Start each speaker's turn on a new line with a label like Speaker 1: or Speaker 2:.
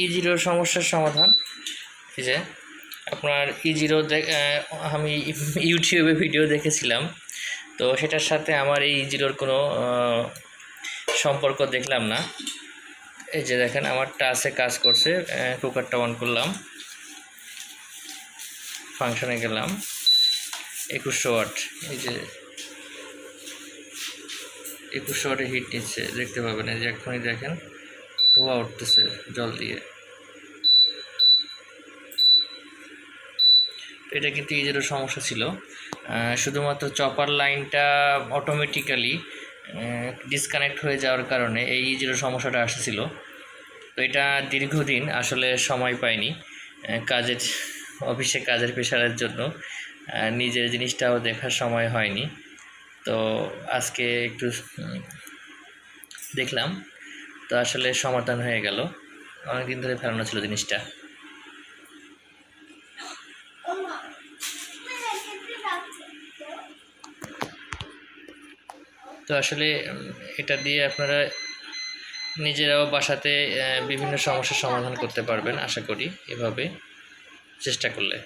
Speaker 1: E0 সমস্যার সমাধান এই যে আপনার E0 আমি ইউটিউবে ভিডিও দেখেছিলাম, তো সেটার সাথে আমার এই E0 কোনো সম্পর্ক দেখলাম না। এই যে দেখেন আমার টাচে কাজ করছে, কুকারটা অন করলাম, ফাংশনে গেলাম, 2100 ওয়াট, এই যে 2100 ওয়াটে হিট নিচ্ছে, দেখতে পাবেন এই যে এখনই দেখেন ধোঁয়া উঠতেছে জল দিয়ে। এটা কিন্তু E0 সমস্যা ছিল, শুধুমাত্র চপার লাইনটা অটোমেটিক্যালি ডিসকানেক্ট হয়ে যাওয়ার কারণে এই E0 সমস্যাটা আসছিল। তো এটা দীর্ঘদিন আসলে সময় পাইনি, অফিসে কাজের প্রেশারের জন্য নিজের জিনিসটাও দেখার সময় হয়নি। তো আজকে একটু দেখলাম, তো আসলে সমাধান হয়ে গেল, অনেকদিন ধরে ফেলানো ছিল জিনিসটা। তো আসলে এটা দিয়ে আপনারা নিজেরাও বাসাতে বিভিন্ন সমস্যার সমাধান করতে পারবেন আশা করি, এভাবে চেষ্টা করলে।